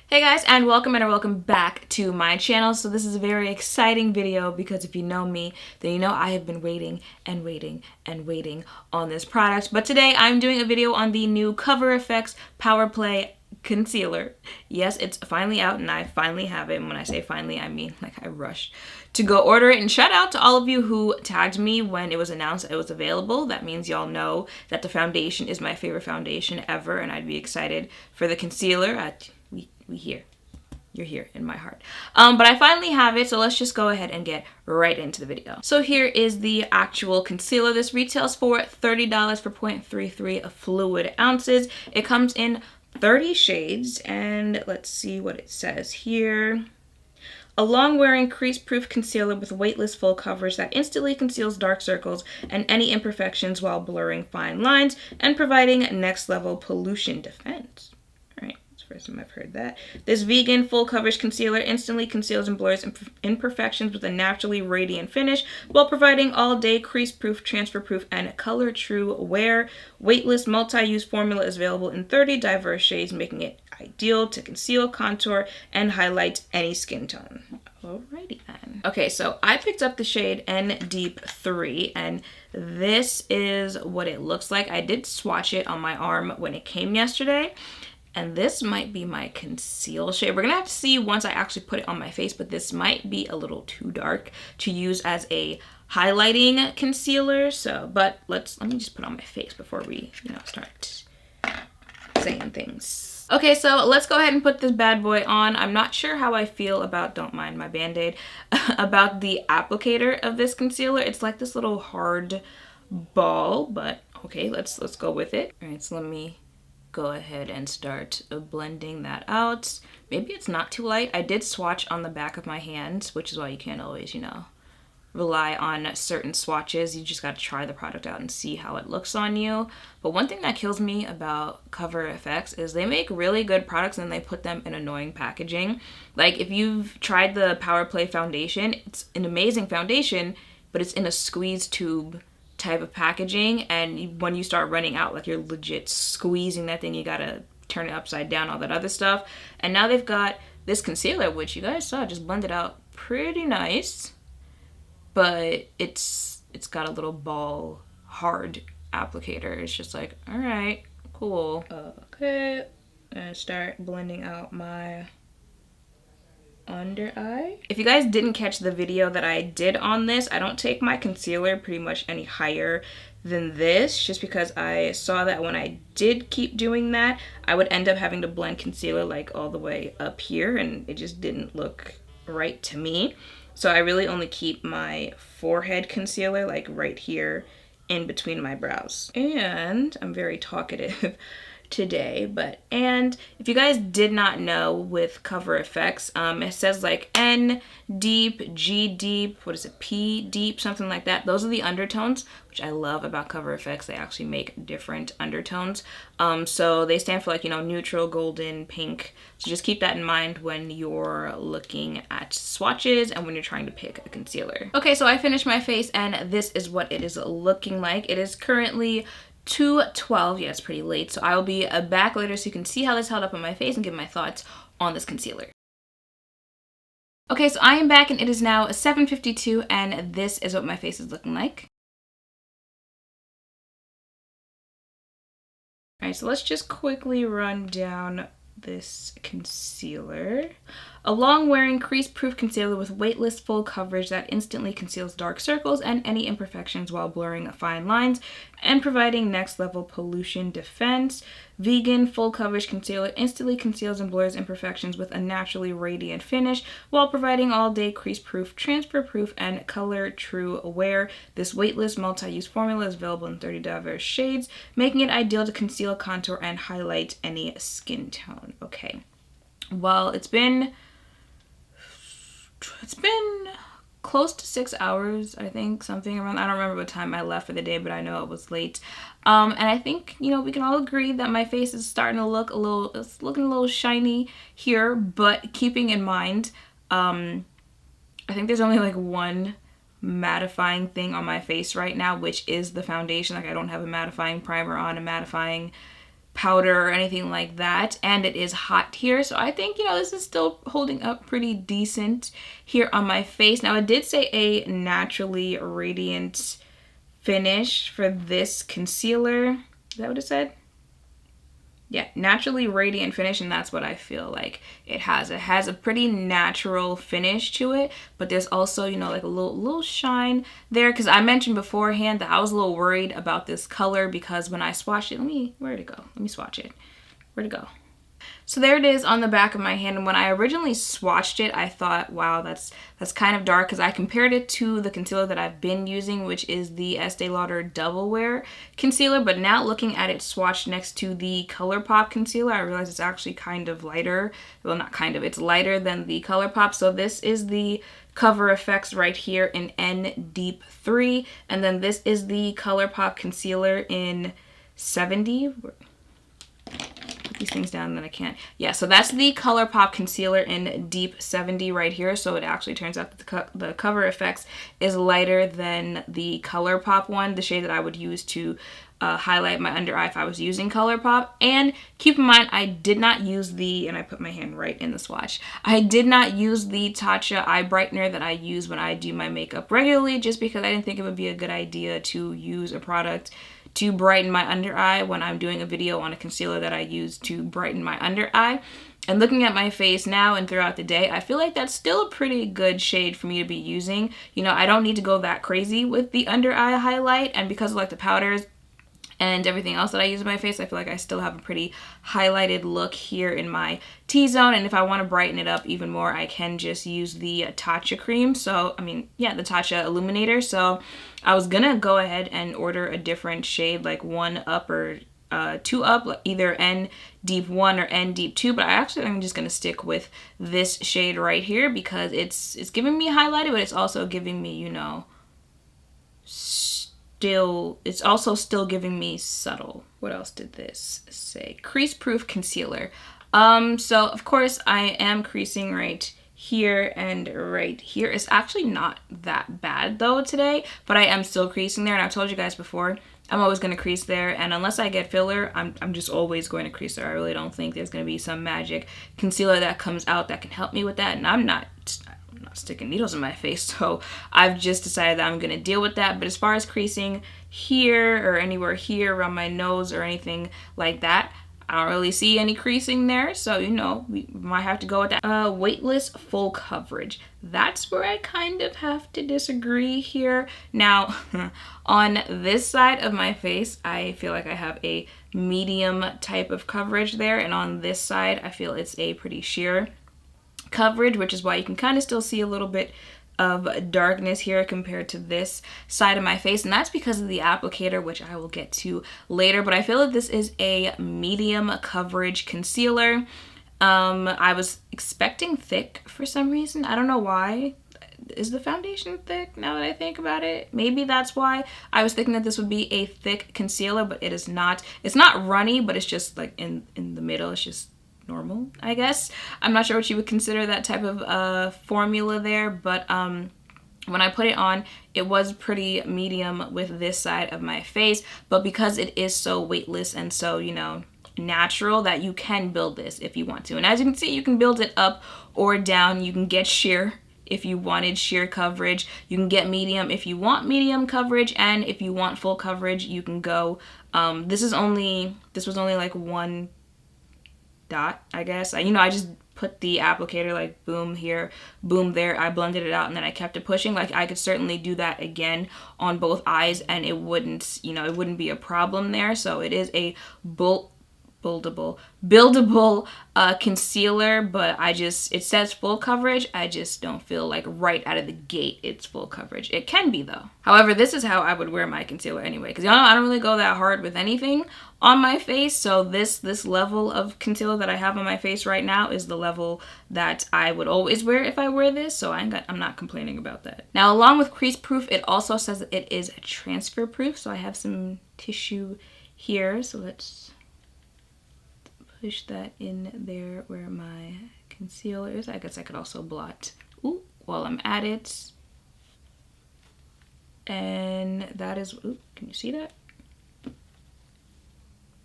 Hey guys, and welcome back to my channel. So this is a very exciting video because if you know me, then you know I have been waiting and waiting and waiting on this product. But today I'm doing a video on the new CoverFx Power Play concealer. Yes, it's finally out and I finally have it. And when I say finally, I mean like I rushed to go order it. And shout out to all of you who tagged me when it was announced it was available. That means y'all know that the foundation is my favorite foundation ever, and I'd be excited for the concealer. We here. You're here in my heart. But I finally have it, so let's just go ahead and get right into the video. So here is the actual concealer. This retails for $30 for 0.33 fluid ounces. It comes in 30 shades, and let's see what it says here. A long-wearing crease-proof concealer with weightless full coverage that instantly conceals dark circles and any imperfections while blurring fine lines and providing next-level pollution defense. First time I've heard that. This vegan full coverage concealer instantly conceals and blurs imperfections with a naturally radiant finish while providing all-day crease-proof, transfer-proof, and color-true wear. Weightless multi-use formula is available in 30 diverse shades, making it ideal to conceal, contour, and highlight any skin tone. Alrighty then. Okay, so I picked up the shade N Deep 3, and this is what it looks like. I did swatch it on my arm when it came yesterday. And this might be my conceal shade. We're gonna have to see once I actually put it on my face, but this might be a little too dark to use as a highlighting concealer. So, but let me just put it on my face before we, start saying things. Okay, so let's go ahead and put this bad boy on. I'm not sure how I feel about, don't mind my band-aid, about the applicator of this concealer. It's like this little hard ball, but okay, let's go with it. All right, so let me go ahead and start blending that out. Maybe it's not too light. I did swatch on the back of my hand, which is why you can't always, rely on certain swatches. You just got to try the product out and see how it looks on you. But one thing that kills me about CoverFx is they make really good products and they put them in annoying packaging. Like if you've tried the Power Play foundation, it's an amazing foundation, but it's in a squeeze tube type of packaging, and when you start running out, like you're legit squeezing that thing, you gotta turn it upside down, all that other stuff. And now they've got this concealer, which you guys saw just blended out pretty nice, but it's got a little ball hard applicator. It's just like, all right, cool. Okay, and start blending out my under eye. If you guys didn't catch the video that I did on this, I don't take my concealer pretty much any higher than this, just because I saw that when I did keep doing that, I would end up having to blend concealer like all the way up here, and it just didn't look right to me. So I really only keep my forehead concealer like right here in between my brows. And I'm very talkative today, and if you guys did not know, with CoverFx, it says like N deep, G deep, what is it, P deep, something like that. Those are the undertones, which I love about CoverFx. They actually make different undertones. So they stand for like, neutral, golden, pink. So just keep that in mind when you're looking at swatches and when you're trying to pick a concealer. Okay, so I finished my face and this is what it is looking like. It is currently 2:12. Yeah, it's pretty late, so I will be back later so you can see how this held up on my face and give my thoughts on this concealer. Okay, so I am back and it is now 7:52 and this is what my face is looking like. Alright, so let's just quickly run down this concealer. A long-wearing crease-proof concealer with weightless full coverage that instantly conceals dark circles and any imperfections while blurring fine lines and providing next-level pollution defense. Vegan full coverage concealer instantly conceals and blurs imperfections with a naturally radiant finish while providing all-day crease-proof, transfer-proof, and color-true wear. This weightless multi-use formula is available in 30 diverse shades, making it ideal to conceal, contour, and highlight any skin tone. Okay, well, it's been close to 6 hours, I think, something around. I don't remember what time I left for the day, but I know it was late. And I think, we can all agree that my face is starting to look it's looking a little shiny here, but keeping in mind, I think there's only like one mattifying thing on my face right now, which is the foundation. Like I don't have a mattifying primer on, a mattifying powder or anything like that, and it is hot here, so I think, you know, this is still holding up pretty decent here on my face. Now, it did say a naturally radiant finish for this concealer. Is that what it said? Yeah, naturally radiant finish, and that's what I feel like it has. It has a pretty natural finish to it, but there's also, you know, like a little shine there, because I mentioned beforehand that I was a little worried about this color because when I swatched it, where'd it go? Let me swatch it. Where'd it go? So there it is on the back of my hand, and when I originally swatched it, I thought, wow, that's kind of dark, because I compared it to the concealer that I've been using, which is the Estee Lauder Double Wear concealer. But now looking at it swatched next to the ColourPop concealer, I realized it's actually kind of lighter. Well, not kind of, it's lighter than the ColourPop. So this is the CoverFx right here in N Deep 3, and then this is the ColourPop concealer in 70. These things down, then I can't. Yeah, so that's the ColourPop concealer in Deep 70 right here. So it actually turns out that the CoverFx is lighter than the ColourPop one, the shade that I would use to highlight my under eye if I was using ColourPop. And keep in mind, I did not use and I put my hand right in the swatch, I did not use the Tatcha eye brightener that I use when I do my makeup regularly, just because I didn't think it would be a good idea to use a product to brighten my under eye when I'm doing a video on a concealer that I use to brighten my under eye. And looking at my face now and throughout the day, I feel like that's still a pretty good shade for me to be using. You know, I don't need to go that crazy with the under eye highlight, and because of like the powders and everything else that I use in my face, I feel like I still have a pretty highlighted look here in my T-zone. And if I want to brighten it up even more, I can just use the Tatcha cream. So, the Tatcha illuminator. So I was gonna go ahead and order a different shade, like 1 up or 2 up, either N Deep 1 or N Deep 2, but I'm just gonna stick with this shade right here because it's giving me highlighted, but it's also giving me, you know, it's also still giving me subtle. What else did this say? Crease proof concealer. So of course I am creasing right here and right here. It's actually not that bad though today, but I am still creasing there, and I've told you guys before, I'm always going to crease there, and unless I get filler, I'm just always going to crease there. I really don't think there's going to be some magic concealer that comes out that can help me with that, and I'm not sticking needles in my face, so I've just decided that I'm going to deal with that. But as far as creasing here or anywhere here around my nose or anything like that, I don't really see any creasing there, so, you know, we might have to go with that. Weightless full coverage. That's where I kind of have to disagree here. Now, on this side of my face, I feel like I have a medium type of coverage there, and on this side, I feel it's a pretty sheer coverage, which is why you can kind of still see a little bit of darkness here compared to this side of my face, and that's because of the applicator, which I will get to later. But I feel that this is a medium coverage concealer. I was expecting thick for some reason. I don't know why. Is the foundation thick now that I think about it? Maybe that's why. I was thinking that this would be a thick concealer, but it is not. It's not runny, but it's just like in the middle. It's just normal, I guess. I'm not sure what you would consider that type of formula there, but when I put it on, it was pretty medium with this side of my face, but because it is so weightless and so, you know, natural, that you can build this if you want to. And as you can see, you can build it up or down. You can get sheer if you wanted sheer coverage. You can get medium if you want medium coverage, and if you want full coverage, you can go, this was only like 1 dot, I guess. I just put the applicator like boom here, boom there. I blended it out and then I kept it pushing. Like, I could certainly do that again on both eyes and it wouldn't, you know, it wouldn't be a problem there. So it is a buildable concealer, but it says full coverage. I just don't feel like right out of the gate it's full coverage. It can be though. However, this is how I would wear my concealer anyway, because y'all know I don't really go that hard with anything on my face. So this level of concealer that I have on my face right now is the level that I would always wear if I wear this, so I'm not complaining about that. Now, along with crease proof, it also says that it is transfer proof. So I have some tissue here, so let's push that in there where my concealer is. I guess I could also blot while I'm at it. And that is, can you see that?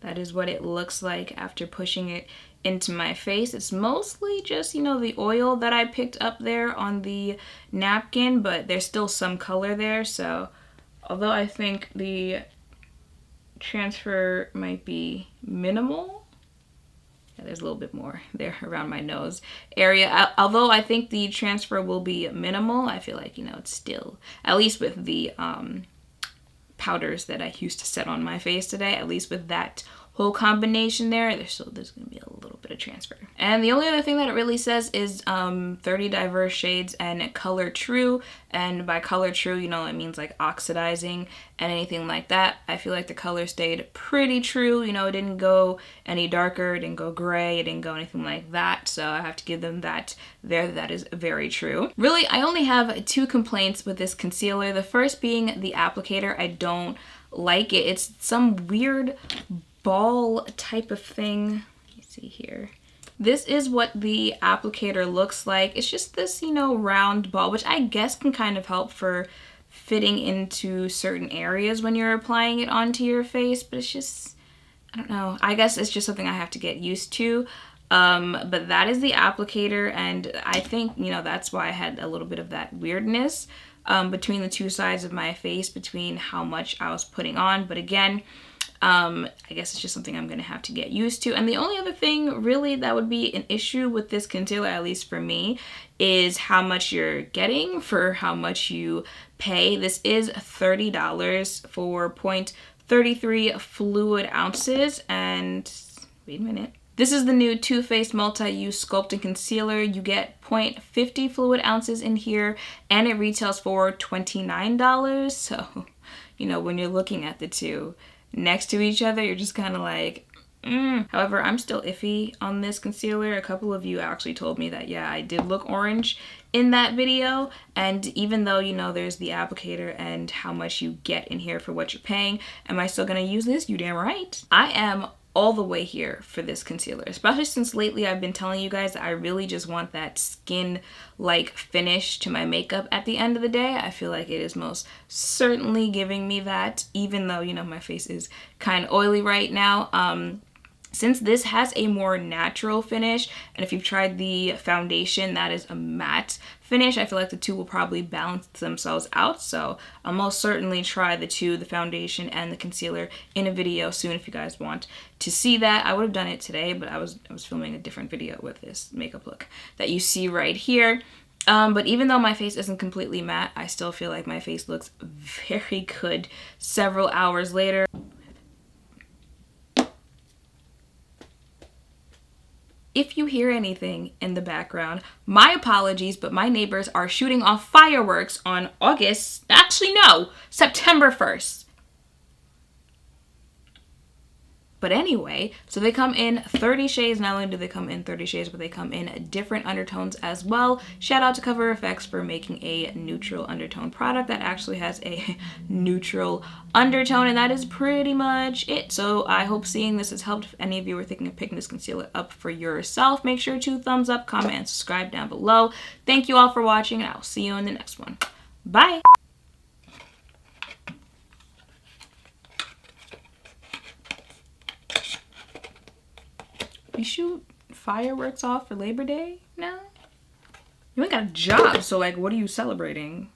That is what it looks like after pushing it into my face. It's mostly just, you know, the oil that I picked up there on the napkin, but there's still some color there. So although I think the transfer might be minimal, yeah, there's a little bit more there around my nose area. Although I think the transfer will be minimal, I feel like, you know, it's still, at least with the powders that I used to set on my face today, at least with that whole combination there's gonna be a little bit of transfer. And the only other thing that it really says is 30 diverse shades and color true. And by color true, you know, it means like oxidizing and anything like that. I feel like the color stayed pretty true. You know, it didn't go any darker, it didn't go gray, it didn't go anything like that. So I have to give them that there. That is very true. Really, I only have 2 complaints with this concealer. The first being the applicator. I don't like it. It's some weird ball type of thing. Let me see here. This is what the applicator looks like. It's just this, you know, round ball, which I guess can kind of help for fitting into certain areas when you're applying it onto your face, but it's just, I don't know. I guess it's just something I have to get used to. But that is the applicator, and I think, you know, that's why I had a little bit of that weirdness between the 2 sides of my face, between how much I was putting on. But again, I guess it's just something I'm gonna have to get used to. And the only other thing really that would be an issue with this concealer, at least for me, is how much you're getting for how much you pay. This is $30 for 0.33 fluid ounces. And wait a minute. This is the new Too Faced Multi-Use Sculpting Concealer. You get 0.50 fluid ounces in here, and it retails for $29. So, you know, when you're looking at the two next to each other, you're just kind of like, However, I'm still iffy on this concealer. A couple of you actually told me that, yeah, I did look orange in that video. And even though, you know, there's the applicator and how much you get in here for what you're paying, am I still gonna use this? You damn right. I am all the way here for this concealer, especially since lately I've been telling you guys that I really just want that skin-like finish to my makeup at the end of the day. I feel like it is most certainly giving me that, even though, you know, my face is kind of oily right now. Since this has a more natural finish, and if you've tried the foundation, that is a matte finish, I feel like the two will probably balance themselves out. So I'll most certainly try the two, the foundation and the concealer, in a video soon if you guys want to see that. I would have done it today, but I was filming a different video with this makeup look that you see right here. But even though my face isn't completely matte, I still feel like my face looks very good several hours later. If you hear anything in the background, my apologies, but my neighbors are shooting off fireworks on September 1st. But anyway, so they come in 30 shades. Not only do they come in 30 shades, but they come in different undertones as well. Shout out to CoverFx for making a neutral undertone product that actually has a neutral undertone, and that is pretty much it. So I hope seeing this has helped. If any of you are thinking of picking this concealer up for yourself, make sure to thumbs up, comment, and subscribe down below. Thank you all for watching, and I'll see you in the next one. Bye! We shoot fireworks off for Labor Day now? You ain't got a job, so like, what are you celebrating?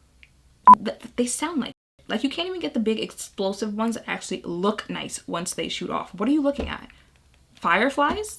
They sound like you can't even get the big explosive ones that actually look nice once they shoot off. What are you looking at? Fireflies?